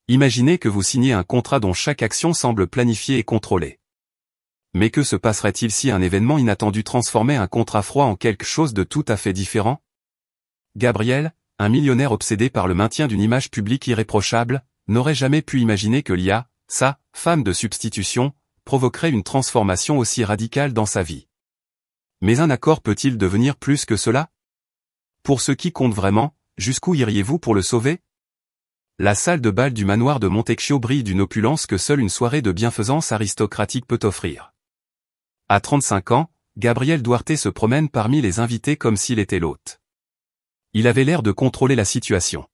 Imaginez que vous signez un contrat dont chaque action semble planifiée et contrôlée. Mais que se passerait-il si un événement inattendu transformait un contrat froid en quelque chose de tout à fait différent? Gabriel, un millionnaire obsédé par le maintien d'une image publique irréprochable, n'aurait jamais pu imaginer que Lia, sa femme de substitution, provoquerait une transformation aussi radicale dans sa vie. Mais un accord peut-il devenir plus que cela? Pour ce qui compte vraiment, jusqu'où iriez-vous pour le sauver? La salle de bal du manoir de Montecchio brille d'une opulence que seule une soirée de bienfaisance aristocratique peut offrir. À 35 ans, Gabriel Duarte se promène parmi les invités comme s'il était l'hôte. Il avait l'air de contrôler la situation.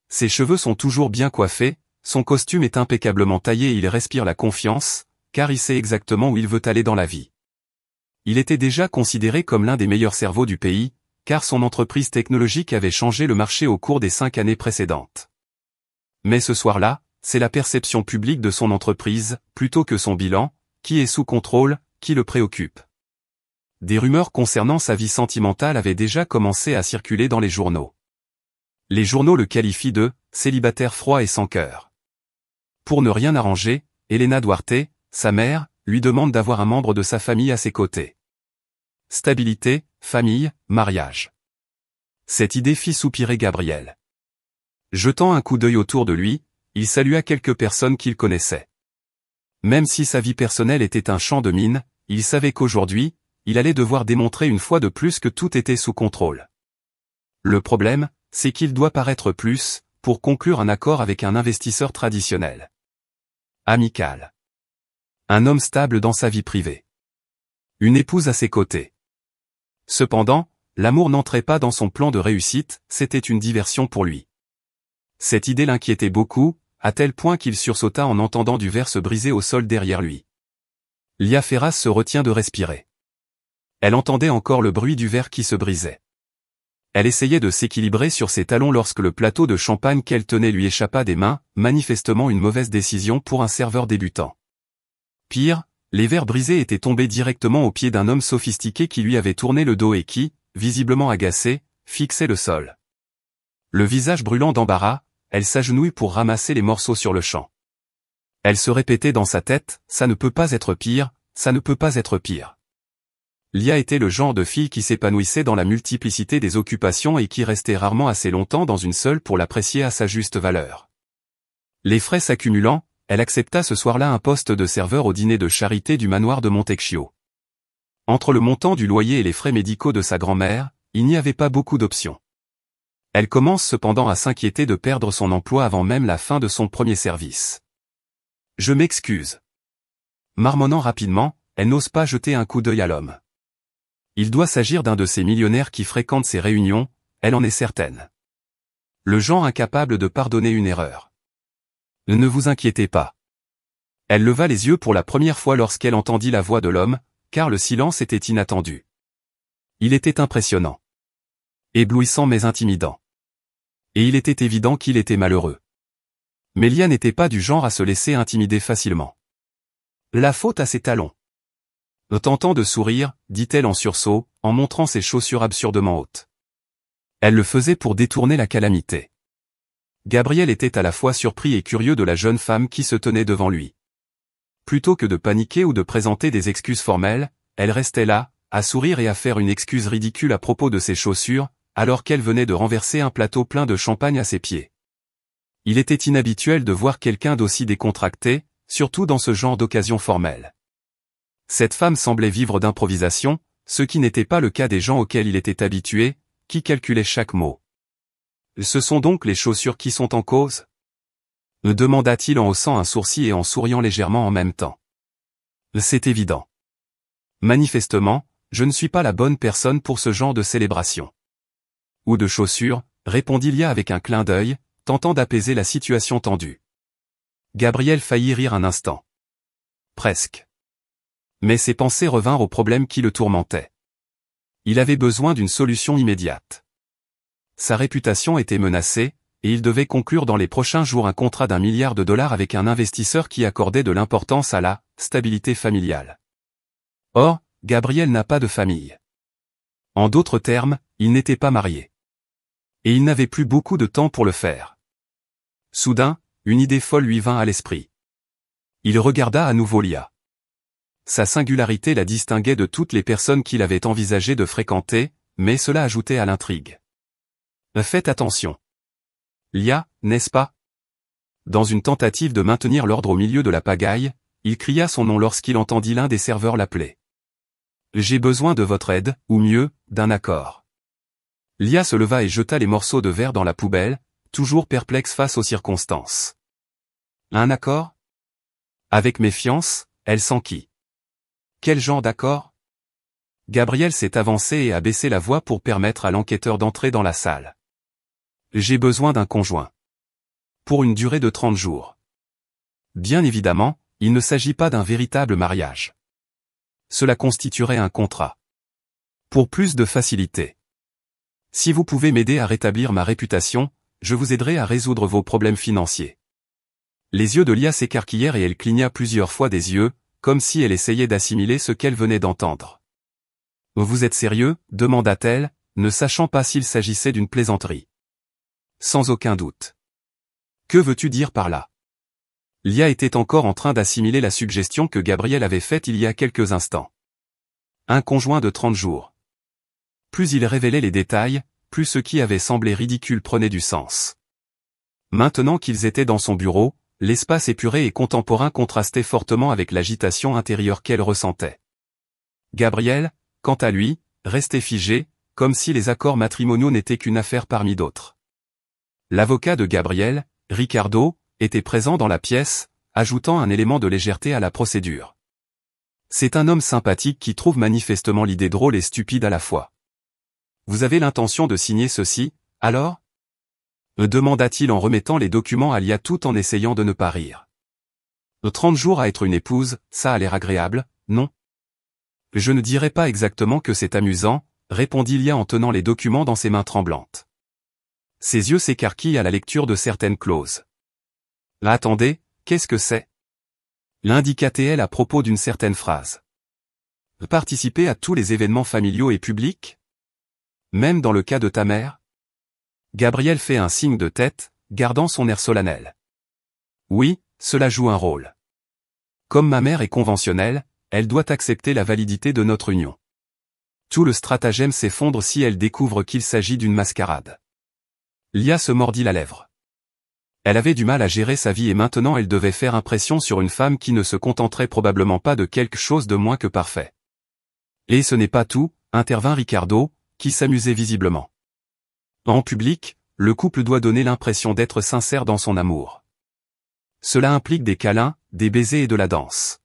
Ses cheveux sont toujours bien coiffés, son costume est impeccablement taillé et il respire la confiance, car il sait exactement où il veut aller dans la vie. Il était déjà considéré comme l'un des meilleurs cerveaux du pays, car son entreprise technologique avait changé le marché au cours des 5 années précédentes. Mais ce soir-là, c'est la perception publique de son entreprise, plutôt que son bilan, qui est sous contrôle, qui le préoccupe. Des rumeurs concernant sa vie sentimentale avaient déjà commencé à circuler dans les journaux. Les journaux le qualifient de « célibataire froid et sans cœur ». Pour ne rien arranger, Elena Duarte, sa mère, lui demande d'avoir un membre de sa famille à ses côtés. Stabilité, famille, mariage. Cette idée fit soupirer Gabriel. Jetant un coup d'œil autour de lui, il salua quelques personnes qu'il connaissait. Même si sa vie personnelle était un champ de mine, il savait qu'aujourd'hui, il allait devoir démontrer une fois de plus que tout était sous contrôle. Le problème, c'est qu'il doit paraître plus, pour conclure un accord avec un investisseur traditionnel. Amical. Un homme stable dans sa vie privée. Une épouse à ses côtés. Cependant, l'amour n'entrait pas dans son plan de réussite, c'était une diversion pour lui. Cette idée l'inquiétait beaucoup, à tel point qu'il sursauta en entendant du verre se briser au sol derrière lui. Lia Ferras se retient de respirer. Elle entendait encore le bruit du verre qui se brisait. Elle essayait de s'équilibrer sur ses talons lorsque le plateau de champagne qu'elle tenait lui échappa des mains, manifestement une mauvaise décision pour un serveur débutant. Pire, les verres brisés étaient tombés directement aux pieds d'un homme sophistiqué qui lui avait tourné le dos et qui, visiblement agacé, fixait le sol. Le visage brûlant d'embarras, elle s'agenouille pour ramasser les morceaux sur le champ. Elle se répétait dans sa tête, « Ça ne peut pas être pire, ça ne peut pas être pire ». Lia était le genre de fille qui s'épanouissait dans la multiplicité des occupations et qui restait rarement assez longtemps dans une seule pour l'apprécier à sa juste valeur. Les frais s'accumulant, elle accepta ce soir-là un poste de serveur au dîner de charité du manoir de Montecchio. Entre le montant du loyer et les frais médicaux de sa grand-mère, il n'y avait pas beaucoup d'options. Elle commence cependant à s'inquiéter de perdre son emploi avant même la fin de son premier service. « Je m'excuse. » Marmonnant rapidement, elle n'ose pas jeter un coup d'œil à l'homme. Il doit s'agir d'un de ces millionnaires qui fréquentent ses réunions, elle en est certaine. Le genre incapable de pardonner une erreur. Ne vous inquiétez pas. Elle leva les yeux pour la première fois lorsqu'elle entendit la voix de l'homme, car le silence était inattendu. Il était impressionnant. Éblouissant mais intimidant. Et il était évident qu'il était malheureux. Mais Lia n'était pas du genre à se laisser intimider facilement. La faute à ses talons. Tentant de sourire, dit-elle en sursaut, en montrant ses chaussures absurdement hautes. Elle le faisait pour détourner la calamité. Gabriel était à la fois surpris et curieux de la jeune femme qui se tenait devant lui. Plutôt que de paniquer ou de présenter des excuses formelles, elle restait là, à sourire et à faire une excuse ridicule à propos de ses chaussures, alors qu'elle venait de renverser un plateau plein de champagne à ses pieds. Il était inhabituel de voir quelqu'un d'aussi décontracté, surtout dans ce genre d'occasion formelle. Cette femme semblait vivre d'improvisation, ce qui n'était pas le cas des gens auxquels il était habitué, qui calculaient chaque mot. « Ce sont donc les chaussures qui sont en cause ?» demanda-t-il en haussant un sourcil et en souriant légèrement en même temps. « C'est évident. Manifestement, je ne suis pas la bonne personne pour ce genre de célébration. » « Ou de chaussures, » répondit Lia avec un clin d'œil, tentant d'apaiser la situation tendue. Gabriel faillit rire un instant. Presque. Mais ses pensées revinrent au problème qui le tourmentait. Il avait besoin d'une solution immédiate. Sa réputation était menacée, et il devait conclure dans les prochains jours un contrat d'1 milliard de dollars avec un investisseur qui accordait de l'importance à la stabilité familiale. Or, Gabriel n'a pas de famille. En d'autres termes, il n'était pas marié. Et il n'avait plus beaucoup de temps pour le faire. Soudain, une idée folle lui vint à l'esprit. Il regarda à nouveau Lia. Sa singularité la distinguait de toutes les personnes qu'il avait envisagé de fréquenter, mais cela ajoutait à l'intrigue. Faites attention. Lia, n'est-ce pas? Dans une tentative de maintenir l'ordre au milieu de la pagaille, il cria son nom lorsqu'il entendit l'un des serveurs l'appeler. J'ai besoin de votre aide, ou mieux, d'un accord. Lia se leva et jeta les morceaux de verre dans la poubelle, toujours perplexe face aux circonstances. Un accord? Avec méfiance, elle s'enquit. Quel genre d'accord? Gabriel s'est avancé et a baissé la voix pour permettre à l'enquêteur d'entrer dans la salle. J'ai besoin d'un conjoint. Pour une durée de 30 jours. Bien évidemment, il ne s'agit pas d'un véritable mariage. Cela constituerait un contrat. Pour plus de facilité. Si vous pouvez m'aider à rétablir ma réputation, je vous aiderai à résoudre vos problèmes financiers. Les yeux de Lia s'écarquillèrent et elle cligna plusieurs fois des yeux, comme si elle essayait d'assimiler ce qu'elle venait d'entendre. Vous êtes sérieux? Demanda-t-elle, ne sachant pas s'il s'agissait d'une plaisanterie. Sans aucun doute. Que veux-tu dire par là? Lia était encore en train d'assimiler la suggestion que Gabriel avait faite il y a quelques instants. Un conjoint de 30 jours. Plus il révélait les détails, plus ce qui avait semblé ridicule prenait du sens. Maintenant qu'ils étaient dans son bureau, l'espace épuré et contemporain contrastait fortement avec l'agitation intérieure qu'elle ressentait. Gabriel, quant à lui, restait figé, comme si les accords matrimoniaux n'étaient qu'une affaire parmi d'autres. L'avocat de Gabriel, Ricardo, était présent dans la pièce, ajoutant un élément de légèreté à la procédure. C'est un homme sympathique qui trouve manifestement l'idée drôle et stupide à la fois. Vous avez l'intention de signer ceci, alors? Demanda-t-il en remettant les documents à Lia tout en essayant de ne pas rire. 30 jours à être une épouse, ça a l'air agréable, non? Je ne dirais pas exactement que c'est amusant, répondit Lia en tenant les documents dans ses mains tremblantes. Ses yeux s'écarquillent à la lecture de certaines clauses. Attendez, qu'est-ce que c'est? L'indiqua-t-elle à propos d'une certaine phrase. Participer à tous les événements familiaux et publics? Même dans le cas de ta mère? Gabriel fait un signe de tête, gardant son air solennel. Oui, cela joue un rôle. Comme ma mère est conventionnelle, elle doit accepter la validité de notre union. Tout le stratagème s'effondre si elle découvre qu'il s'agit d'une mascarade. Lia se mordit la lèvre. Elle avait du mal à gérer sa vie et maintenant elle devait faire impression sur une femme qui ne se contenterait probablement pas de quelque chose de moins que parfait. Et ce n'est pas tout, intervint Ricardo, qui s'amusait visiblement. En public, le couple doit donner l'impression d'être sincère dans son amour. Cela implique des câlins, des baisers et de la danse.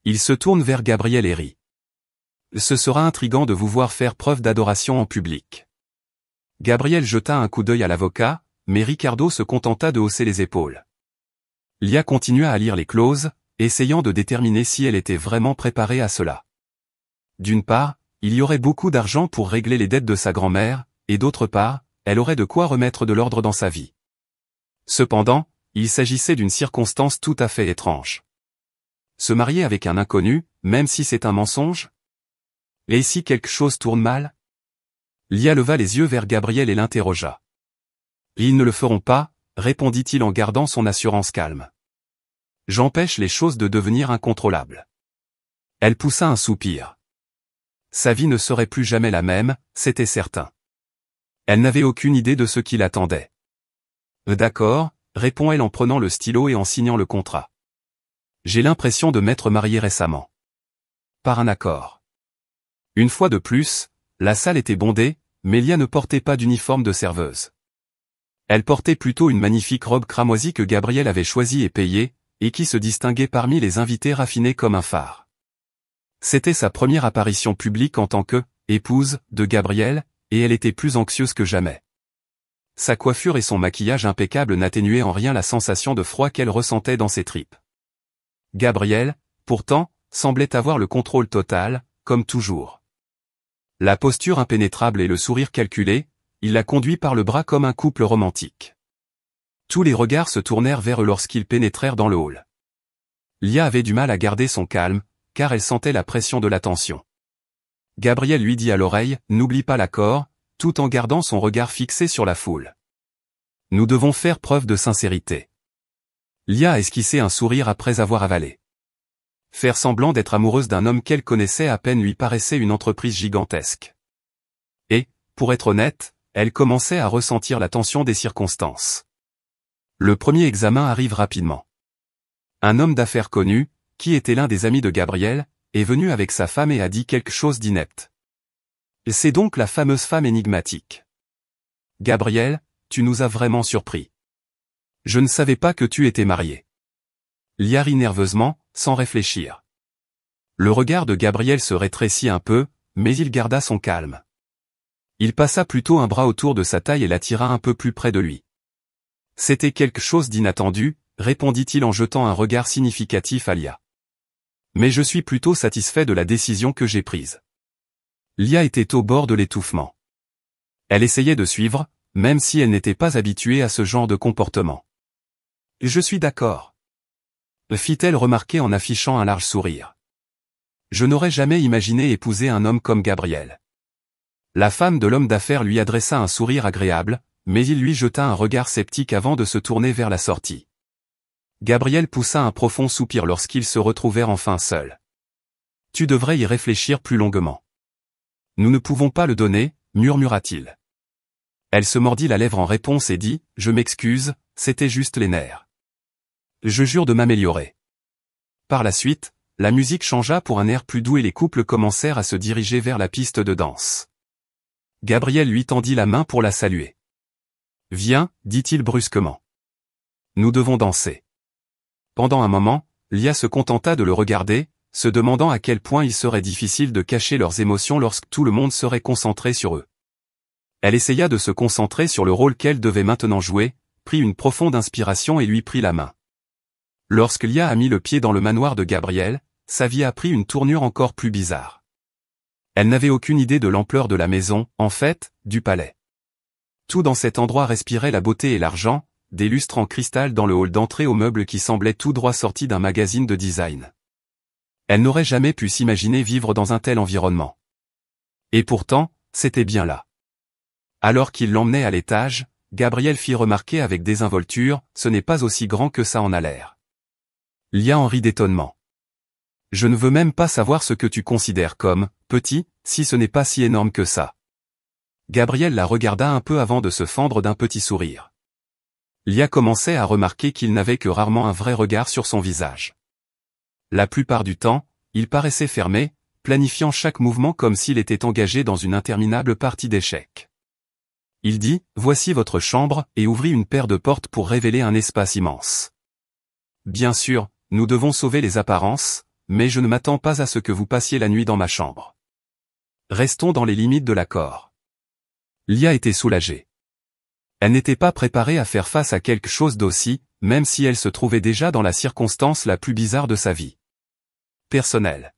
Il se tourne vers Gabriel et rit. Ce sera intriguant de vous voir faire preuve d'adoration en public. Gabriel jeta un coup d'œil à l'avocat, mais Ricardo se contenta de hausser les épaules. Lia continua à lire les clauses, essayant de déterminer si elle était vraiment préparée à cela. D'une part, il y aurait beaucoup d'argent pour régler les dettes de sa grand-mère, et d'autre part, elle aurait de quoi remettre de l'ordre dans sa vie. Cependant, il s'agissait d'une circonstance tout à fait étrange. Se marier avec un inconnu, même si c'est un mensonge? Et si quelque chose tourne mal? Lia leva les yeux vers Gabriel et l'interrogea. Ils ne le feront pas, répondit-il en gardant son assurance calme. J'empêche les choses de devenir incontrôlables. Elle poussa un soupir. Sa vie ne serait plus jamais la même, c'était certain. Elle n'avait aucune idée de ce qui l'attendait. D'accord, répond-elle en prenant le stylo et en signant le contrat. J'ai l'impression de m'être marié récemment. Par un accord. Une fois de plus, la salle était bondée, mais Lia ne portait pas d'uniforme de serveuse. Elle portait plutôt une magnifique robe cramoisie que Gabriel avait choisie et payée, et qui se distinguait parmi les invités raffinés comme un phare. C'était sa première apparition publique en tant que épouse de Gabriel, et elle était plus anxieuse que jamais. Sa coiffure et son maquillage impeccable n'atténuaient en rien la sensation de froid qu'elle ressentait dans ses tripes. Gabriel, pourtant, semblait avoir le contrôle total, comme toujours. La posture impénétrable et le sourire calculé, il la conduit par le bras comme un couple romantique. Tous les regards se tournèrent vers eux lorsqu'ils pénétrèrent dans le hall. Lia avait du mal à garder son calme, car elle sentait la pression de l'attention. Gabriel lui dit à l'oreille, « N'oublie pas l'accord », tout en gardant son regard fixé sur la foule. « Nous devons faire preuve de sincérité. Lia a esquissé un sourire après avoir avalé. Faire semblant d'être amoureuse d'un homme qu'elle connaissait à peine lui paraissait une entreprise gigantesque. Et, pour être honnête, elle commençait à ressentir la tension des circonstances. Le premier examen arrive rapidement. Un homme d'affaires connu, qui était l'un des amis de Gabriel, est venu avec sa femme et a dit quelque chose d'inepte. C'est donc la fameuse femme énigmatique. Gabriel, tu nous as vraiment surpris. Je ne savais pas que tu étais marié. Lia rit nerveusement, sans réfléchir. Le regard de Gabriel se rétrécit un peu, mais il garda son calme. Il passa plutôt un bras autour de sa taille et l'attira un peu plus près de lui. C'était quelque chose d'inattendu, répondit-il en jetant un regard significatif à Lia. Mais je suis plutôt satisfait de la décision que j'ai prise. Lia était au bord de l'étouffement. Elle essayait de suivre, même si elle n'était pas habituée à ce genre de comportement. Je suis d'accord, fit-elle remarquer en affichant un large sourire. Je n'aurais jamais imaginé épouser un homme comme Gabriel. La femme de l'homme d'affaires lui adressa un sourire agréable, mais il lui jeta un regard sceptique avant de se tourner vers la sortie. Gabriel poussa un profond soupir lorsqu'ils se retrouvèrent enfin seuls. Tu devrais y réfléchir plus longuement. Nous ne pouvons pas le donner, murmura-t-il. Elle se mordit la lèvre en réponse et dit, je m'excuse, c'était juste les nerfs. Je jure de m'améliorer. Par la suite, la musique changea pour un air plus doux et les couples commencèrent à se diriger vers la piste de danse. Gabriel lui tendit la main pour la saluer. Viens, dit-il brusquement. Nous devons danser. Pendant un moment, Lia se contenta de le regarder, se demandant à quel point il serait difficile de cacher leurs émotions lorsque tout le monde serait concentré sur eux. Elle essaya de se concentrer sur le rôle qu'elle devait maintenant jouer, prit une profonde inspiration et lui prit la main. Lorsque Lia a mis le pied dans le manoir de Gabriel, sa vie a pris une tournure encore plus bizarre. Elle n'avait aucune idée de l'ampleur de la maison, en fait, du palais. Tout dans cet endroit respirait la beauté et l'argent, des lustres en cristal dans le hall d'entrée aux meubles qui semblaient tout droit sortis d'un magazine de design. Elle n'aurait jamais pu s'imaginer vivre dans un tel environnement. Et pourtant, c'était bien là. Alors qu'il l'emmenait à l'étage, Gabriel fit remarquer avec désinvolture, ce n'est pas aussi grand que ça en a l'air. Lia en rit d'étonnement. Je ne veux même pas savoir ce que tu considères comme petit, si ce n'est pas si énorme que ça. Gabriel la regarda un peu avant de se fendre d'un petit sourire. Lia commençait à remarquer qu'il n'avait que rarement un vrai regard sur son visage. La plupart du temps, il paraissait fermé, planifiant chaque mouvement comme s'il était engagé dans une interminable partie d'échecs. Il dit, voici votre chambre, et ouvrit une paire de portes pour révéler un espace immense. Bien sûr, nous devons sauver les apparences, mais je ne m'attends pas à ce que vous passiez la nuit dans ma chambre. Restons dans les limites de l'accord. Lia était soulagée. Elle n'était pas préparée à faire face à quelque chose d'aussi, même si elle se trouvait déjà dans la circonstance la plus bizarre de sa vie. Personnelle.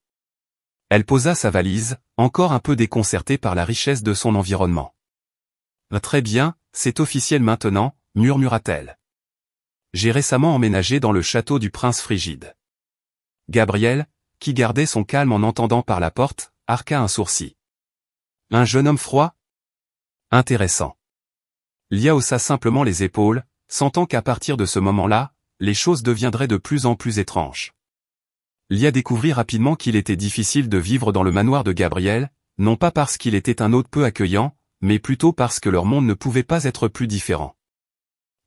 Elle posa sa valise, encore un peu déconcertée par la richesse de son environnement. Très bien, c'est officiel maintenant, murmura-t-elle. J'ai récemment emménagé dans le château du prince Frigide. Gabriel, qui gardait son calme en entendant par la porte, arqua un sourcil. Un jeune homme froid? Intéressant. Lia haussa simplement les épaules, sentant qu'à partir de ce moment-là, les choses deviendraient de plus en plus étranges. Lia découvrit rapidement qu'il était difficile de vivre dans le manoir de Gabriel, non pas parce qu'il était un hôte peu accueillant, mais plutôt parce que leur monde ne pouvait pas être plus différent.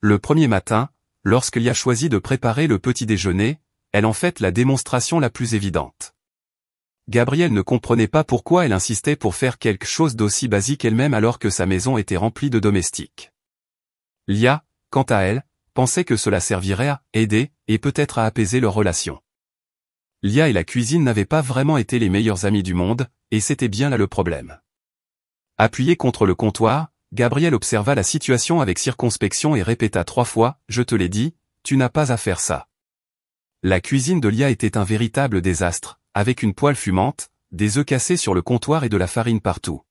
Le premier matin, lorsque Lia choisit de préparer le petit déjeuner, elle en fait la démonstration la plus évidente. Gabriel ne comprenait pas pourquoi elle insistait pour faire quelque chose d'aussi basique elle-même alors que sa maison était remplie de domestiques. Lia, quant à elle, pensait que cela servirait à aider, et peut-être à apaiser leur relation. Lia et la cuisine n'avaient pas vraiment été les meilleurs amis du monde, et c'était bien là le problème. Appuyé contre le comptoir, Gabriel observa la situation avec circonspection et répéta 3 fois, « Je te l'ai dit, tu n'as pas à faire ça. » La cuisine de Lia était un véritable désastre, avec une poêle fumante, des œufs cassés sur le comptoir et de la farine partout.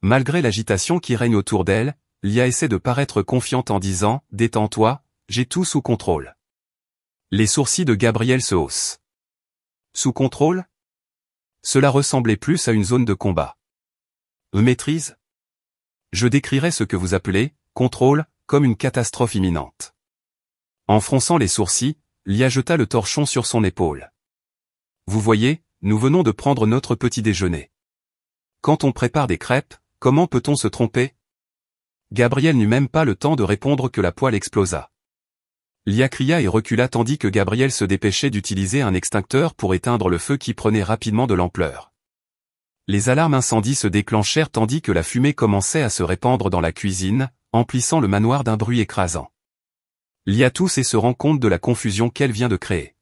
Malgré l'agitation qui règne autour d'elle, Lia essaie de paraître confiante en disant « Détends-toi, j'ai tout sous contrôle. » Les sourcils de Gabriel se haussent. Sous contrôle? Cela ressemblait plus à une zone de combat. Maîtrise? Je décrirais ce que vous appelez, contrôle, comme une catastrophe imminente. En fronçant les sourcils, Lia jeta le torchon sur son épaule. Vous voyez, nous venons de prendre notre petit déjeuner. Quand on prépare des crêpes, comment peut-on se tromper? Gabriel n'eut même pas le temps de répondre que la poêle explosa. Lia cria et recula tandis que Gabriel se dépêchait d'utiliser un extincteur pour éteindre le feu qui prenait rapidement de l'ampleur. Les alarmes incendie se déclenchèrent tandis que la fumée commençait à se répandre dans la cuisine, emplissant le manoir d'un bruit écrasant. Lia tousse et se rend compte de la confusion qu'elle vient de créer.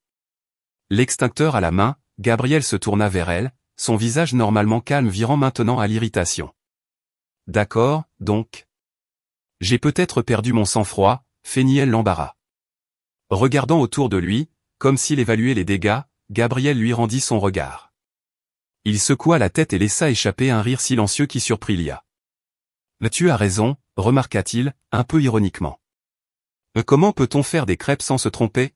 L'extincteur à la main, Gabriel se tourna vers elle, son visage normalement calme virant maintenant à l'irritation. D'accord, donc. J'ai peut-être perdu mon sang-froid, feignit-elle l'embarras. Regardant autour de lui, comme s'il évaluait les dégâts, Gabriel lui rendit son regard. Il secoua la tête et laissa échapper un rire silencieux qui surprit Lia. « Tu as raison », remarqua-t-il, un peu ironiquement. « Comment peut-on faire des crêpes sans se tromper ?»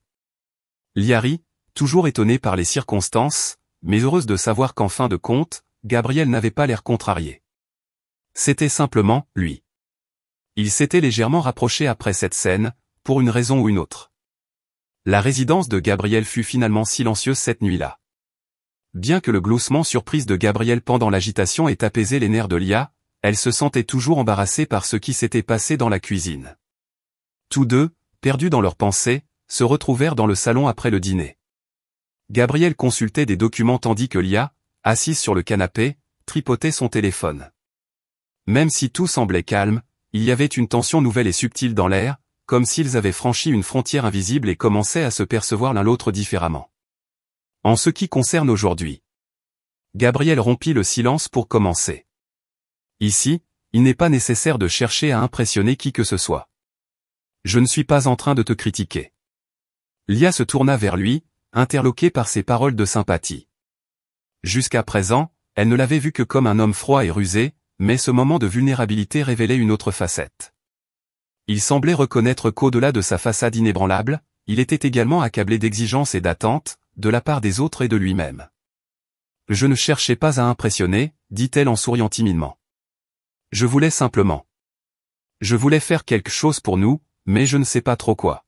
Lia rit, toujours étonnée par les circonstances, mais heureuse de savoir qu'en fin de compte, Gabriel n'avait pas l'air contrarié. C'était simplement, lui. Il s'était légèrement rapproché après cette scène, pour une raison ou une autre. La résidence de Gabriel fut finalement silencieuse cette nuit-là. Bien que le gloussement surprise de Gabriel pendant l'agitation ait apaisé les nerfs de Lia, elle se sentait toujours embarrassée par ce qui s'était passé dans la cuisine. Tous deux, perdus dans leurs pensées, se retrouvèrent dans le salon après le dîner. Gabriel consultait des documents tandis que Lia, assise sur le canapé, tripotait son téléphone. Même si tout semblait calme, il y avait une tension nouvelle et subtile dans l'air, comme s'ils avaient franchi une frontière invisible et commençaient à se percevoir l'un l'autre différemment. En ce qui concerne aujourd'hui. Gabriel rompit le silence pour commencer. Ici, il n'est pas nécessaire de chercher à impressionner qui que ce soit. Je ne suis pas en train de te critiquer. Lia se tourna vers lui, interloquée par ses paroles de sympathie. Jusqu'à présent, elle ne l'avait vu que comme un homme froid et rusé, mais ce moment de vulnérabilité révélait une autre facette. Il semblait reconnaître qu'au-delà de sa façade inébranlable, il était également accablé d'exigences et d'attentes, de la part des autres et de lui-même. « Je ne cherchais pas à impressionner », dit-elle en souriant timidement. « Je voulais simplement. Je voulais faire quelque chose pour nous, mais je ne sais pas trop quoi.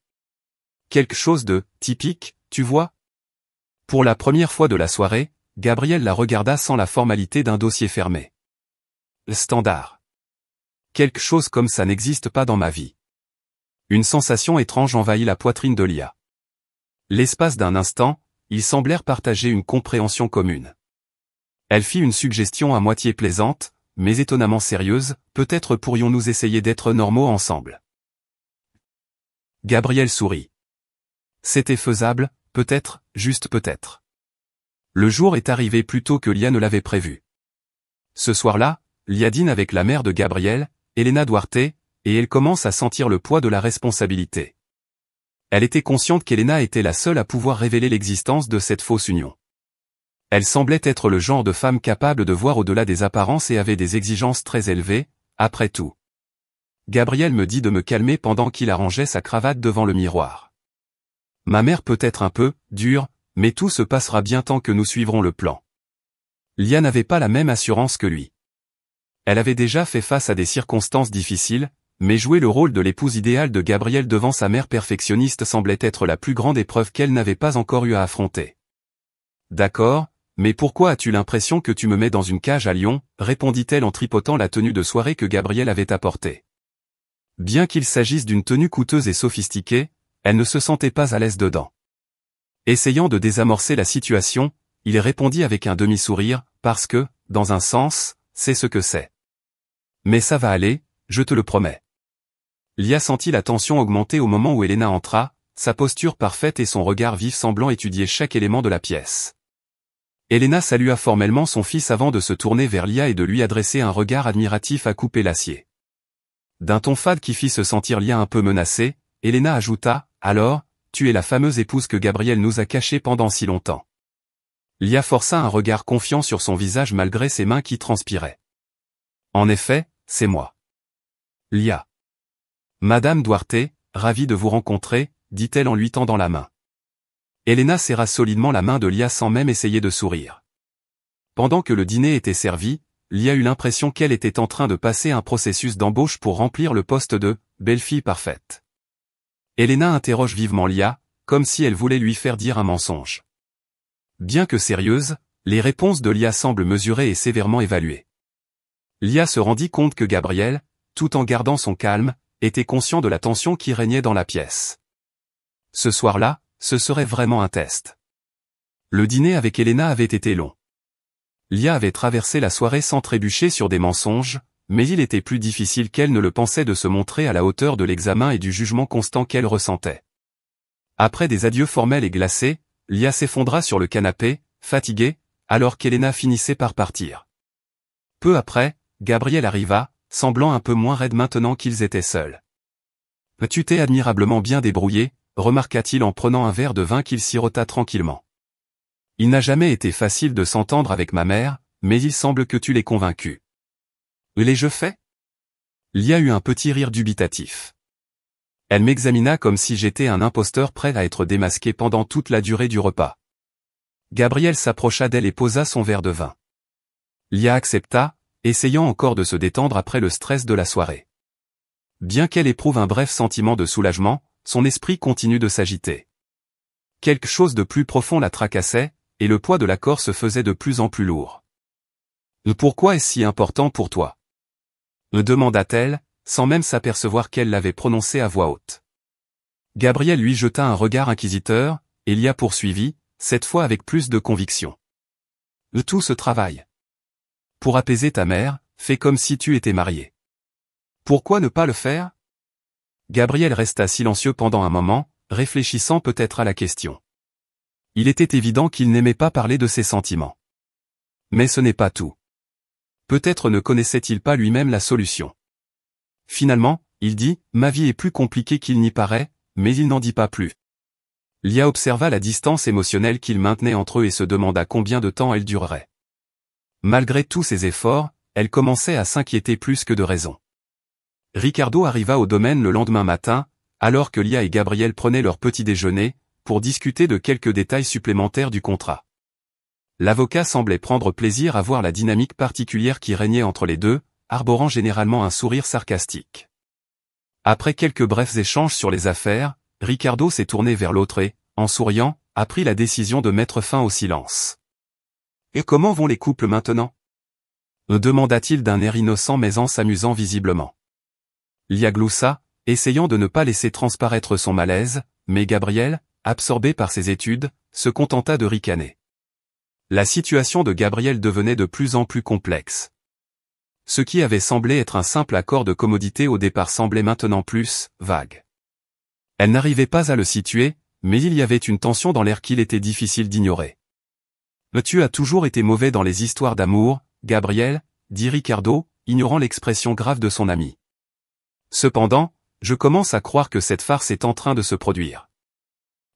Quelque chose de typique, tu vois ?» Pour la première fois de la soirée, Gabriel la regarda sans la formalité d'un dossier fermé. « Standard. Quelque chose comme ça n'existe pas dans ma vie. » Une sensation étrange envahit la poitrine de Lia. L'espace d'un instant, ils semblèrent partager une compréhension commune. Elle fit une suggestion à moitié plaisante, mais étonnamment sérieuse, « Peut-être pourrions-nous essayer d'être normaux ensemble. » Gabriel sourit. C'était faisable, peut-être, juste peut-être. Le jour est arrivé plus tôt que Lia ne l'avait prévu. Ce soir-là, Lia dîne avec la mère de Gabriel, Elena Duarte, et elle commence à sentir le poids de la responsabilité. Elle était consciente qu'Elena était la seule à pouvoir révéler l'existence de cette fausse union. Elle semblait être le genre de femme capable de voir au-delà des apparences et avait des exigences très élevées, après tout. Gabriel me dit de me calmer pendant qu'il arrangeait sa cravate devant le miroir. Ma mère peut être un peu dure, mais tout se passera bien tant que nous suivrons le plan. Lia n'avait pas la même assurance que lui. Elle avait déjà fait face à des circonstances difficiles, mais jouer le rôle de l'épouse idéale de Gabriel devant sa mère perfectionniste semblait être la plus grande épreuve qu'elle n'avait pas encore eu à affronter. « D'accord, mais pourquoi as-tu l'impression que tu me mets dans une cage à lion ?» répondit-elle en tripotant la tenue de soirée que Gabriel avait apportée. Bien qu'il s'agisse d'une tenue coûteuse et sophistiquée, elle ne se sentait pas à l'aise dedans. Essayant de désamorcer la situation, il répondit avec un demi-sourire, « Parce que, dans un sens, c'est ce que c'est. Mais ça va aller, je te le promets. » Lia sentit la tension augmenter au moment où Elena entra, sa posture parfaite et son regard vif semblant étudier chaque élément de la pièce. Elena salua formellement son fils avant de se tourner vers Lia et de lui adresser un regard admiratif à couper l'acier. D'un ton fade qui fit se sentir Lia un peu menacée, Elena ajouta, « Alors, tu es la fameuse épouse que Gabriel nous a cachée pendant si longtemps. » Lia força un regard confiant sur son visage malgré ses mains qui transpiraient. « En effet, c'est moi. Lia. »« Madame Duarte, ravie de vous rencontrer, » dit-elle en lui tendant la main. Elena serra solidement la main de Lia sans même essayer de sourire. Pendant que le dîner était servi, Lia eut l'impression qu'elle était en train de passer un processus d'embauche pour remplir le poste de « belle-fille parfaite ». Elena interroge vivement Lia, comme si elle voulait lui faire dire un mensonge. Bien que sérieuse, les réponses de Lia semblent mesurées et sévèrement évaluées. Lia se rendit compte que Gabriel, tout en gardant son calme, était conscient de la tension qui régnait dans la pièce. Ce soir-là, ce serait vraiment un test. Le dîner avec Elena avait été long. Lia avait traversé la soirée sans trébucher sur des mensonges, mais il était plus difficile qu'elle ne le pensait de se montrer à la hauteur de l'examen et du jugement constant qu'elle ressentait. Après des adieux formels et glacés, Lia s'effondra sur le canapé, fatiguée, alors qu'Elena finissait par partir. Peu après, Gabriel arriva, semblant un peu moins raide maintenant qu'ils étaient seuls. « Tu t'es admirablement bien débrouillé », remarqua-t-il en prenant un verre de vin qu'il sirota tranquillement. « Il n'a jamais été facile de s'entendre avec ma mère, mais il semble que tu l'aies convaincue. »« L'ai-je fait ?» Lia eut un petit rire dubitatif. Elle m'examina comme si j'étais un imposteur prêt à être démasqué pendant toute la durée du repas. Gabriel s'approcha d'elle et posa son verre de vin. Lia accepta, essayant encore de se détendre après le stress de la soirée. Bien qu'elle éprouve un bref sentiment de soulagement, son esprit continue de s'agiter. Quelque chose de plus profond la tracassait, et le poids de l'accord se faisait de plus en plus lourd. « Pourquoi est-ce si important pour toi ?» me demanda-t-elle, sans même s'apercevoir qu'elle l'avait prononcé à voix haute. Gabriel lui jeta un regard inquisiteur, et Lia poursuivit, cette fois avec plus de conviction. « Tout ce travail. Pour apaiser ta mère, fais comme si tu étais marié. Pourquoi ne pas le faire ?» Gabriel resta silencieux pendant un moment, réfléchissant peut-être à la question. Il était évident qu'il n'aimait pas parler de ses sentiments. Mais ce n'est pas tout. Peut-être ne connaissait-il pas lui-même la solution. Finalement, il dit, « Ma vie est plus compliquée qu'il n'y paraît », mais il n'en dit pas plus. Lia observa la distance émotionnelle qu'il maintenait entre eux et se demanda combien de temps elle durerait. Malgré tous ses efforts, elle commençait à s'inquiéter plus que de raison. Ricardo arriva au domaine le lendemain matin, alors que Lia et Gabriel prenaient leur petit déjeuner, pour discuter de quelques détails supplémentaires du contrat. L'avocat semblait prendre plaisir à voir la dynamique particulière qui régnait entre les deux, arborant généralement un sourire sarcastique. Après quelques brefs échanges sur les affaires, Ricardo s'est tourné vers l'autre et, en souriant, a pris la décision de mettre fin au silence. « Et comment vont les couples maintenant ?» demanda-t-il d'un air innocent mais en s'amusant visiblement. Lia gloussa, essayant de ne pas laisser transparaître son malaise, mais Gabriel, absorbé par ses études, se contenta de ricaner. La situation de Gabriel devenait de plus en plus complexe. Ce qui avait semblé être un simple accord de commodité au départ semblait maintenant plus vague. Elle n'arrivait pas à le situer, mais il y avait une tension dans l'air qu'il était difficile d'ignorer. « Tu as toujours été mauvais dans les histoires d'amour, Gabriel », dit Ricardo, ignorant l'expression grave de son ami. « Cependant, je commence à croire que cette farce est en train de se produire.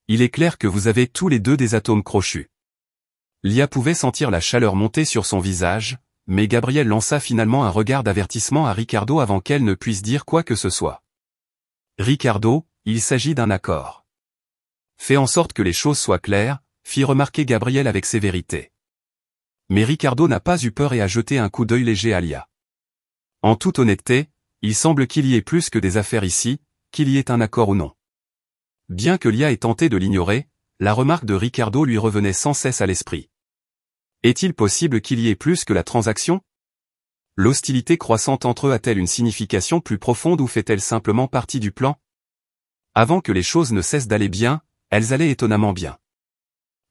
Il est clair que vous avez tous les deux des atomes crochus. » Lia pouvait sentir la chaleur monter sur son visage, mais Gabriel lança finalement un regard d'avertissement à Ricardo avant qu'elle ne puisse dire quoi que ce soit. « Ricardo, il s'agit d'un accord. Fais en sorte que les choses soient claires, » fit remarquer Gabriel avec sévérité. Mais Ricardo n'a pas eu peur et a jeté un coup d'œil léger à Lia. En toute honnêteté, il semble qu'il y ait plus que des affaires ici, qu'il y ait un accord ou non. Bien que Lia ait tenté de l'ignorer, la remarque de Ricardo lui revenait sans cesse à l'esprit. Est-il possible qu'il y ait plus que la transaction? L'hostilité croissante entre eux a-t-elle une signification plus profonde ou fait-elle simplement partie du plan? Avant que les choses ne cessent d'aller bien, elles allaient étonnamment bien.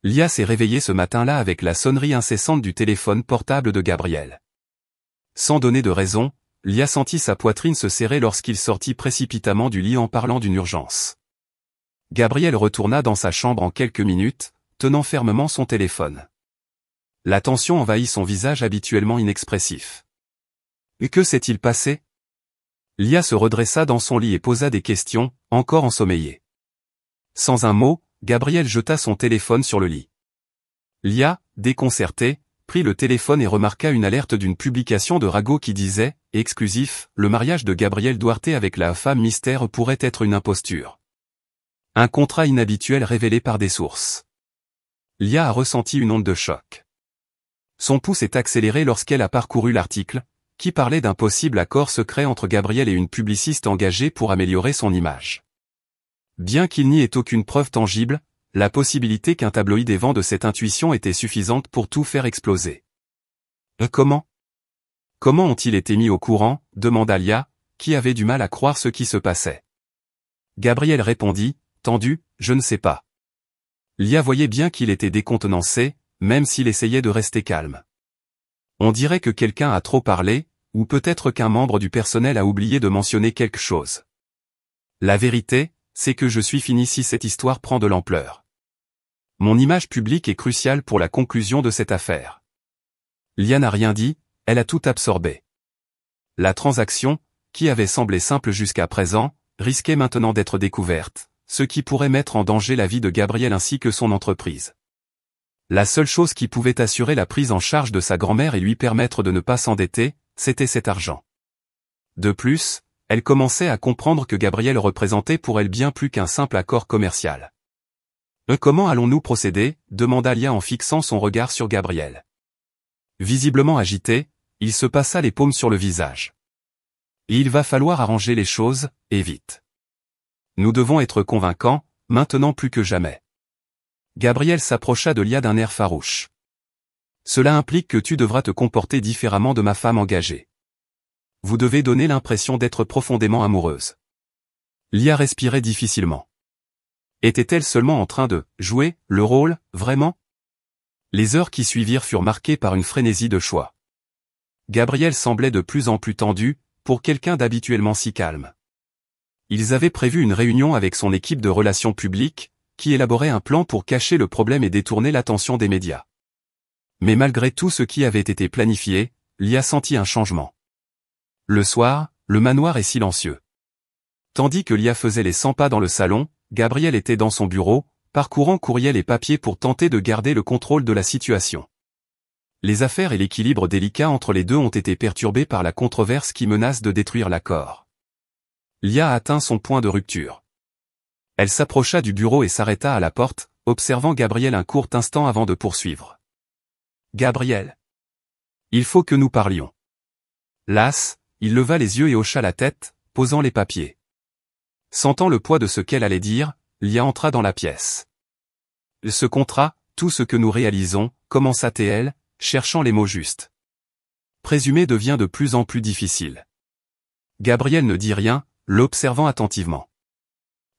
Lia s'est réveillée ce matin-là avec la sonnerie incessante du téléphone portable de Gabriel. Sans donner de raison, Lia sentit sa poitrine se serrer lorsqu'il sortit précipitamment du lit en parlant d'une urgence. Gabriel retourna dans sa chambre en quelques minutes, tenant fermement son téléphone. La tension envahit son visage habituellement inexpressif. Et que s'est-il passé? Lia se redressa dans son lit et posa des questions, encore ensommeillée. Sans un mot, Gabriel jeta son téléphone sur le lit. Lia, déconcertée, prit le téléphone et remarqua une alerte d'une publication de Rago qui disait « Exclusif, le mariage de Gabriel Duarte avec la femme mystère pourrait être une imposture. » Un contrat inhabituel révélé par des sources. Lia a ressenti une onde de choc. Son pouls s'est accéléré lorsqu'elle a parcouru l'article, qui parlait d'un possible accord secret entre Gabriel et une publiciste engagée pour améliorer son image. Bien qu'il n'y ait aucune preuve tangible, la possibilité qu'un tabloïd ait vent de cette intuition était suffisante pour tout faire exploser. Comment? Comment ont-ils été mis au courant? Demanda Lia, qui avait du mal à croire ce qui se passait. Gabriel répondit, tendu, je ne sais pas. Lia voyait bien qu'il était décontenancé, même s'il essayait de rester calme. On dirait que quelqu'un a trop parlé, ou peut-être qu'un membre du personnel a oublié de mentionner quelque chose. La vérité, c'est que je suis fini si cette histoire prend de l'ampleur. Mon image publique est cruciale pour la conclusion de cette affaire. Lia n'a rien dit, elle a tout absorbé. La transaction, qui avait semblé simple jusqu'à présent, risquait maintenant d'être découverte, ce qui pourrait mettre en danger la vie de Gabriel ainsi que son entreprise. La seule chose qui pouvait assurer la prise en charge de sa grand-mère et lui permettre de ne pas s'endetter, c'était cet argent. De plus, elle commençait à comprendre que Gabriel représentait pour elle bien plus qu'un simple accord commercial. Comment allons-nous procéder? Demanda Lia en fixant son regard sur Gabriel. Visiblement agité, il se passa les paumes sur le visage. Il va falloir arranger les choses, et vite. Nous devons être convaincants, maintenant plus que jamais. Gabriel s'approcha de Lia d'un air farouche. Cela implique que tu devras te comporter différemment de ma femme engagée. Vous devez donner l'impression d'être profondément amoureuse. Lia respirait difficilement. Était-elle seulement en train de jouer le rôle, vraiment? Les heures qui suivirent furent marquées par une frénésie de choix. Gabriel semblait de plus en plus tendu, pour quelqu'un d'habituellement si calme. Ils avaient prévu une réunion avec son équipe de relations publiques, qui élaborait un plan pour cacher le problème et détourner l'attention des médias. Mais malgré tout ce qui avait été planifié, Lia sentit un changement. Le soir, le manoir est silencieux. Tandis que Lia faisait les 100 pas dans le salon, Gabriel était dans son bureau, parcourant courriels et papiers pour tenter de garder le contrôle de la situation. Les affaires et l'équilibre délicat entre les deux ont été perturbés par la controverse qui menace de détruire l'accord. Lia atteint son point de rupture. Elle s'approcha du bureau et s'arrêta à la porte, observant Gabriel un court instant avant de poursuivre. « Gabriel. Il faut que nous parlions. » Las, il leva les yeux et hocha la tête, posant les papiers. Sentant le poids de ce qu'elle allait dire, Lia entra dans la pièce. « Ce contrat, tout ce que nous réalisons, commença-t-elle, cherchant les mots justes. Présumer devient de plus en plus difficile. » Gabriel ne dit rien, l'observant attentivement.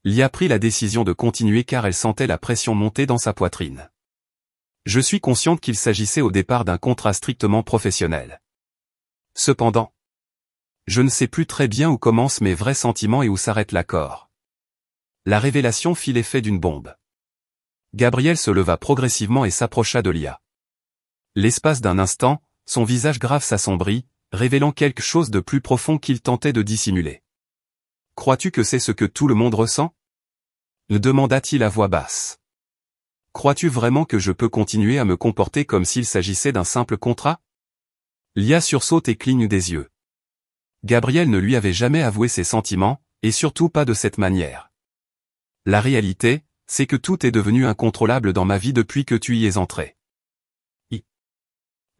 Lia prit la décision de continuer car elle sentait la pression monter dans sa poitrine. « Je suis consciente qu'il s'agissait au départ d'un contrat strictement professionnel. Cependant, je ne sais plus très bien où commencent mes vrais sentiments et où s'arrête l'accord. » La révélation fit l'effet d'une bombe. Gabriel se leva progressivement et s'approcha de Lia. L'espace d'un instant, son visage grave s'assombrit, révélant quelque chose de plus profond qu'il tentait de dissimuler. « Crois-tu que c'est ce que tout le monde ressent ?» demanda-t-il à voix basse. « Crois-tu vraiment que je peux continuer à me comporter comme s'il s'agissait d'un simple contrat ?» Lia sursaute et cligne des yeux. Gabriel ne lui avait jamais avoué ses sentiments, et surtout pas de cette manière. « La réalité, c'est que tout est devenu incontrôlable dans ma vie depuis que tu y es entré. »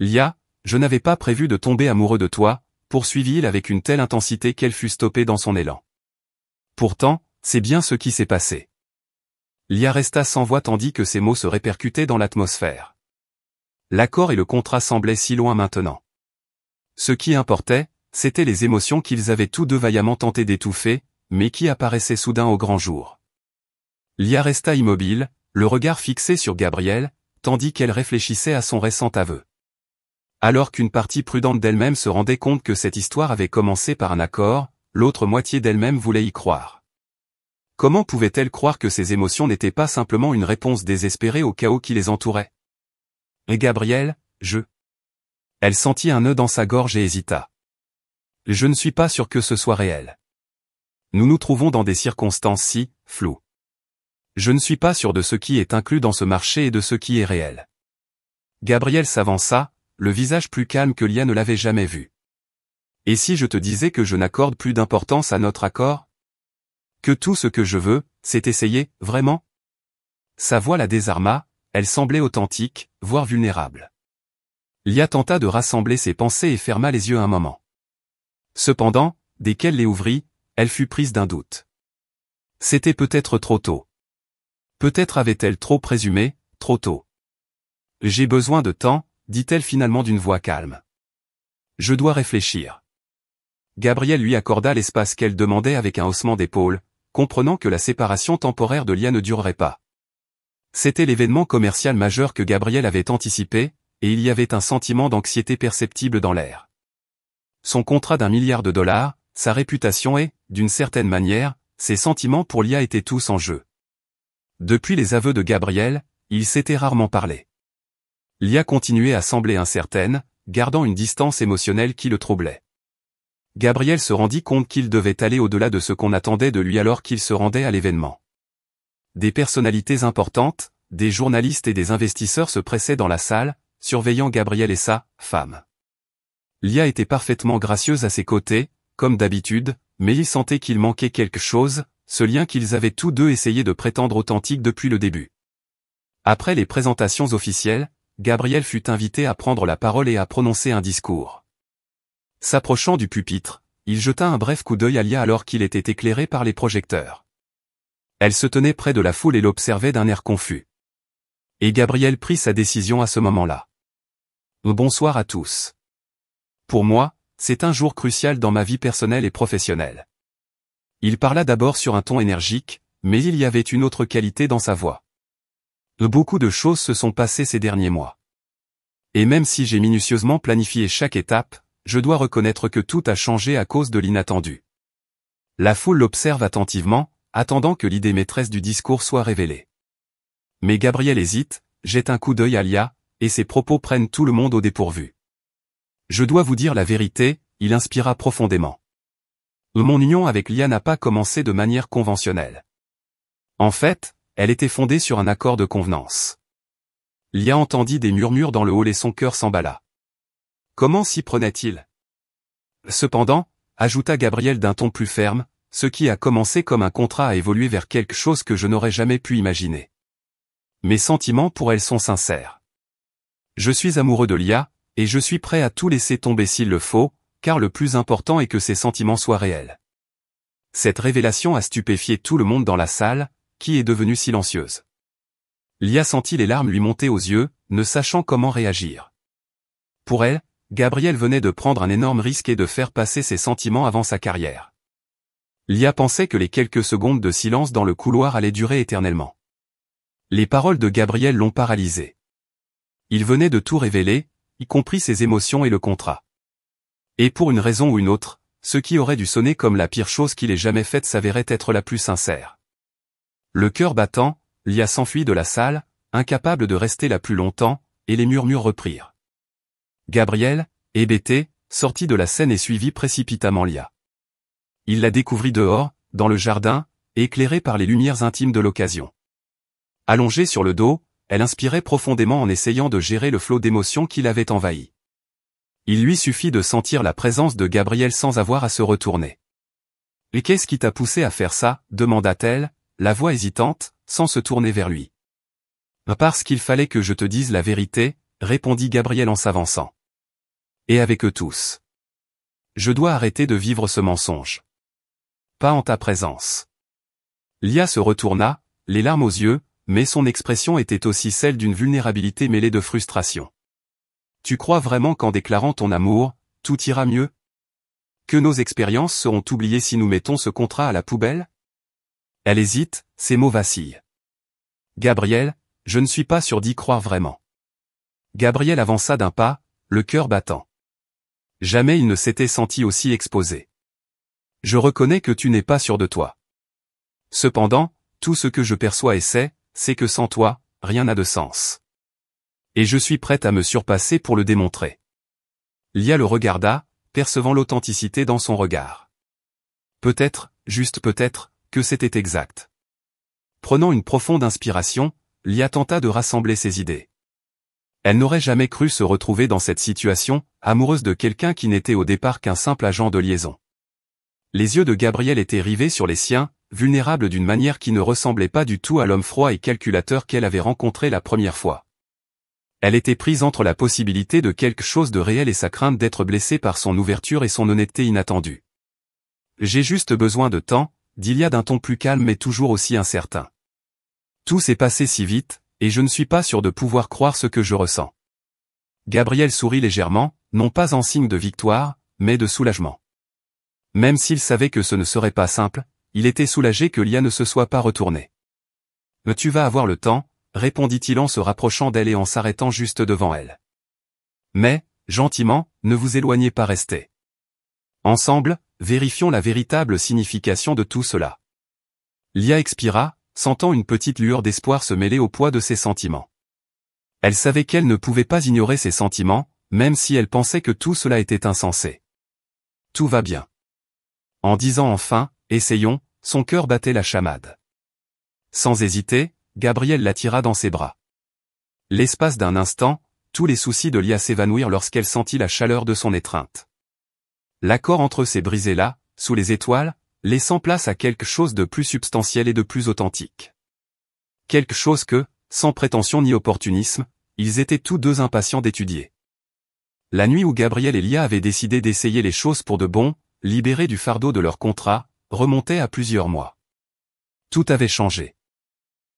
Lia, je n'avais pas prévu de tomber amoureux de toi, poursuivit-il avec une telle intensité qu'elle fut stoppée dans son élan. Pourtant, c'est bien ce qui s'est passé. Lia resta sans voix tandis que ses mots se répercutaient dans l'atmosphère. L'accord et le contrat semblaient si loin maintenant. Ce qui importait, c'étaient les émotions qu'ils avaient tous deux vaillamment tenté d'étouffer, mais qui apparaissaient soudain au grand jour. Lia resta immobile, le regard fixé sur Gabriel, tandis qu'elle réfléchissait à son récent aveu. Alors qu'une partie prudente d'elle-même se rendait compte que cette histoire avait commencé par un accord, l'autre moitié d'elle-même voulait y croire. Comment pouvait-elle croire que ses émotions n'étaient pas simplement une réponse désespérée au chaos qui les entourait? Et Gabriel, Elle sentit un nœud dans sa gorge et hésita. Je ne suis pas sûr que ce soit réel. Nous nous trouvons dans des circonstances si floues. Je ne suis pas sûr de ce qui est inclus dans ce marché et de ce qui est réel. Gabriel s'avança, le visage plus calme que Lia ne l'avait jamais vu. Et si je te disais que je n'accorde plus d'importance à notre accord? Que tout ce que je veux, c'est essayer, vraiment? Sa voix la désarma, elle semblait authentique, voire vulnérable. Lia tenta de rassembler ses pensées et ferma les yeux un moment. Cependant, dès qu'elle les ouvrit, elle fut prise d'un doute. C'était peut-être trop tôt. Peut-être avait-elle trop présumé, trop tôt. J'ai besoin de temps, dit-elle finalement d'une voix calme. Je dois réfléchir. Gabriel lui accorda l'espace qu'elle demandait avec un haussement d'épaule, comprenant que la séparation temporaire de Lia ne durerait pas. C'était l'événement commercial majeur que Gabriel avait anticipé, et il y avait un sentiment d'anxiété perceptible dans l'air. Son contrat d'1 milliard de dollars, sa réputation et, d'une certaine manière, ses sentiments pour Lia étaient tous en jeu. Depuis les aveux de Gabriel, ils s'étaient rarement parlé. Lia continuait à sembler incertaine, gardant une distance émotionnelle qui le troublait. Gabriel se rendit compte qu'il devait aller au-delà de ce qu'on attendait de lui alors qu'il se rendait à l'événement. Des personnalités importantes, des journalistes et des investisseurs se pressaient dans la salle, surveillant Gabriel et sa femme. Lia était parfaitement gracieuse à ses côtés, comme d'habitude, mais il sentait qu'il manquait quelque chose, ce lien qu'ils avaient tous deux essayé de prétendre authentique depuis le début. Après les présentations officielles, Gabriel fut invité à prendre la parole et à prononcer un discours. S'approchant du pupitre, il jeta un bref coup d'œil à Lia alors qu'il était éclairé par les projecteurs. Elle se tenait près de la foule et l'observait d'un air confus. Et Gabriel prit sa décision à ce moment-là. Bonsoir à tous. Pour moi, c'est un jour crucial dans ma vie personnelle et professionnelle. Il parla d'abord sur un ton énergique, mais il y avait une autre qualité dans sa voix. Beaucoup de choses se sont passées ces derniers mois. Et même si j'ai minutieusement planifié chaque étape, je dois reconnaître que tout a changé à cause de l'inattendu. La foule l'observe attentivement, attendant que l'idée maîtresse du discours soit révélée. Mais Gabriel hésite, jette un coup d'œil à Lia, et ses propos prennent tout le monde au dépourvu. Je dois vous dire la vérité, il inspira profondément. Mon union avec Lia n'a pas commencé de manière conventionnelle. En fait, elle était fondée sur un accord de convenance. Lia entendit des murmures dans le hall et son cœur s'emballa. Comment s'y prenait-il? Cependant, ajouta Gabriel d'un ton plus ferme, ce qui a commencé comme un contrat a évolué vers quelque chose que je n'aurais jamais pu imaginer. Mes sentiments pour elle sont sincères. Je suis amoureux de Lia, et je suis prêt à tout laisser tomber s'il le faut, car le plus important est que ces sentiments soient réels. Cette révélation a stupéfié tout le monde dans la salle, qui est devenue silencieuse. Lia sentit les larmes lui monter aux yeux, ne sachant comment réagir. Pour elle, Gabriel venait de prendre un énorme risque et de faire passer ses sentiments avant sa carrière. Lia pensait que les quelques secondes de silence dans le couloir allaient durer éternellement. Les paroles de Gabriel l'ont paralysée. Il venait de tout révéler, y compris ses émotions et le contrat. Et pour une raison ou une autre, ce qui aurait dû sonner comme la pire chose qu'il ait jamais faite s'avérait être la plus sincère. Le cœur battant, Lia s'enfuit de la salle, incapable de rester là plus longtemps, et les murmures reprirent. Gabriel, hébété, sortit de la scène et suivit précipitamment Lia. Il la découvrit dehors, dans le jardin, éclairée par les lumières intimes de l'occasion. Allongée sur le dos, elle inspirait profondément en essayant de gérer le flot d'émotions qui l'avait envahie. Il lui suffit de sentir la présence de Gabriel sans avoir à se retourner. « Et qu'est-ce qui t'a poussé à faire ça ?» demanda-t-elle, la voix hésitante, sans se tourner vers lui. « Parce qu'il fallait que je te dise la vérité », répondit Gabriel en s'avançant. « Et avec eux tous. Je dois arrêter de vivre ce mensonge. Pas en ta présence. » Lia se retourna, les larmes aux yeux, mais son expression était aussi celle d'une vulnérabilité mêlée de frustration. « Tu crois vraiment qu'en déclarant ton amour, tout ira mieux? Que nos expériences seront oubliées si nous mettons ce contrat à la poubelle? » Elle hésite, ses mots vacillent. « Gabriel, je ne suis pas sûr d'y croire vraiment. » Gabriel avança d'un pas, le cœur battant. Jamais il ne s'était senti aussi exposé. « Je reconnais que tu n'es pas sûr de toi. Cependant, tout ce que je perçois et sais, c'est que sans toi, rien n'a de sens. Et je suis prête à me surpasser pour le démontrer. » Lia le regarda, percevant l'authenticité dans son regard. Peut-être, juste peut-être, que c'était exact. Prenant une profonde inspiration, Lia tenta de rassembler ses idées. Elle n'aurait jamais cru se retrouver dans cette situation, amoureuse de quelqu'un qui n'était au départ qu'un simple agent de liaison. Les yeux de Gabriel étaient rivés sur les siens, vulnérables d'une manière qui ne ressemblait pas du tout à l'homme froid et calculateur qu'elle avait rencontré la première fois. Elle était prise entre la possibilité de quelque chose de réel et sa crainte d'être blessée par son ouverture et son honnêteté inattendue. « J'ai juste besoin de temps », dit Lia d'un ton plus calme mais toujours aussi incertain. Tout s'est passé si vite, et je ne suis pas sûr de pouvoir croire ce que je ressens. Gabriel sourit légèrement, non pas en signe de victoire, mais de soulagement. Même s'il savait que ce ne serait pas simple, il était soulagé que Lia ne se soit pas retournée. « Mais tu vas avoir le temps », répondit-il en se rapprochant d'elle et en s'arrêtant juste devant elle. « Mais, gentiment, ne vous éloignez pas, restez. Ensemble, vérifions la véritable signification de tout cela. » Lia expira, sentant une petite lueur d'espoir se mêler au poids de ses sentiments. Elle savait qu'elle ne pouvait pas ignorer ses sentiments, même si elle pensait que tout cela était insensé. Tout va bien. En disant enfin, essayons, son cœur battait la chamade. Sans hésiter, Gabriel l'attira dans ses bras. L'espace d'un instant, tous les soucis de Lia s'évanouirent lorsqu'elle sentit la chaleur de son étreinte. L'accord entre eux s'est brisé là, sous les étoiles, laissant place à quelque chose de plus substantiel et de plus authentique. Quelque chose que, sans prétention ni opportunisme, ils étaient tous deux impatients d'étudier. La nuit où Gabriel et Lia avaient décidé d'essayer les choses pour de bon, libérés du fardeau de leur contrat, remontait à plusieurs mois. Tout avait changé.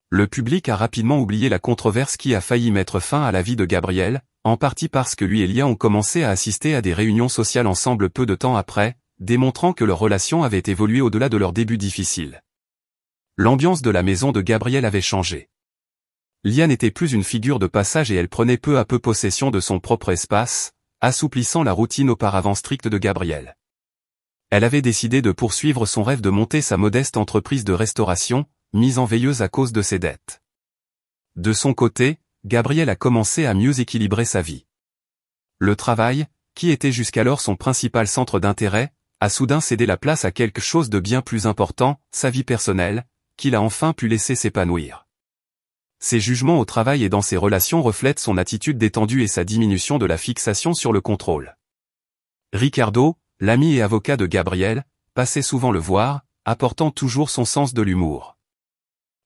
Le public a rapidement oublié la controverse qui a failli mettre fin à la vie de Gabriel, en partie parce que lui et Lia ont commencé à assister à des réunions sociales ensemble peu de temps après, démontrant que leur relation avait évolué au-delà de leur début difficile. L'ambiance de la maison de Gabriel avait changé. Lia n'était plus une figure de passage et elle prenait peu à peu possession de son propre espace, assouplissant la routine auparavant stricte de Gabriel. Elle avait décidé de poursuivre son rêve de monter sa modeste entreprise de restauration, mise en veilleuse à cause de ses dettes. De son côté, Gabriel a commencé à mieux équilibrer sa vie. Le travail, qui était jusqu'alors son principal centre d'intérêt, a soudain cédé la place à quelque chose de bien plus important, sa vie personnelle, qu'il a enfin pu laisser s'épanouir. Ses jugements au travail et dans ses relations reflètent son attitude détendue et sa diminution de la fixation sur le contrôle. Ricardo, l'ami et avocat de Gabriel, passait souvent le voir, apportant toujours son sens de l'humour.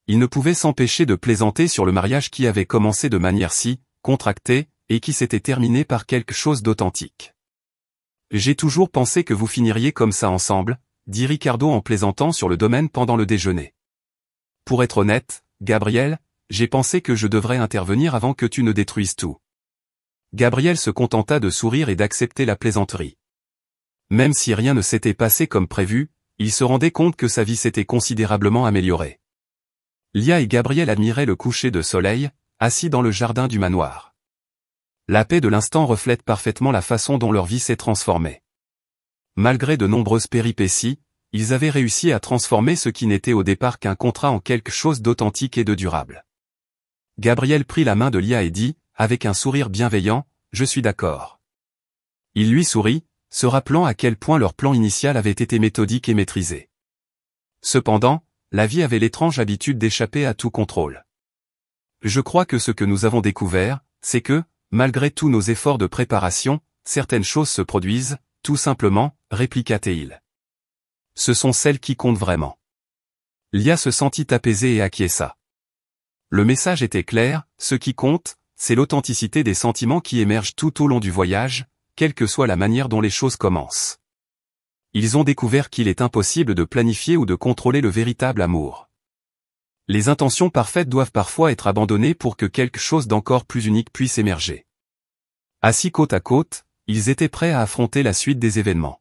Il ne pouvait s'empêcher de plaisanter sur le mariage qui avait commencé de manière si contractée, et qui s'était terminé par quelque chose d'authentique. « J'ai toujours pensé que vous finiriez comme ça ensemble », dit Ricardo en plaisantant sur le domaine pendant le déjeuner. « Pour être honnête, Gabriel, j'ai pensé que je devrais intervenir avant que tu ne détruises tout. » Gabriel se contenta de sourire et d'accepter la plaisanterie. Même si rien ne s'était passé comme prévu, il se rendait compte que sa vie s'était considérablement améliorée. Lia et Gabriel admiraient le coucher de soleil, assis dans le jardin du manoir. La paix de l'instant reflète parfaitement la façon dont leur vie s'est transformée. Malgré de nombreuses péripéties, ils avaient réussi à transformer ce qui n'était au départ qu'un contrat en quelque chose d'authentique et de durable. Gabriel prit la main de Lia et dit, avec un sourire bienveillant, « Je suis d'accord. » Il lui sourit, se rappelant à quel point leur plan initial avait été méthodique et maîtrisé. Cependant, la vie avait l'étrange habitude d'échapper à tout contrôle. Je crois que ce que nous avons découvert, c'est que, malgré tous nos efforts de préparation, certaines choses se produisent, tout simplement, répliqua-t-il. Ce sont celles qui comptent vraiment. Lia se sentit apaisée et acquiesça. Le message était clair, ce qui compte, c'est l'authenticité des sentiments qui émergent tout au long du voyage, quelle que soit la manière dont les choses commencent. Ils ont découvert qu'il est impossible de planifier ou de contrôler le véritable amour. Les intentions parfaites doivent parfois être abandonnées pour que quelque chose d'encore plus unique puisse émerger. Assis côte à côte, ils étaient prêts à affronter la suite des événements.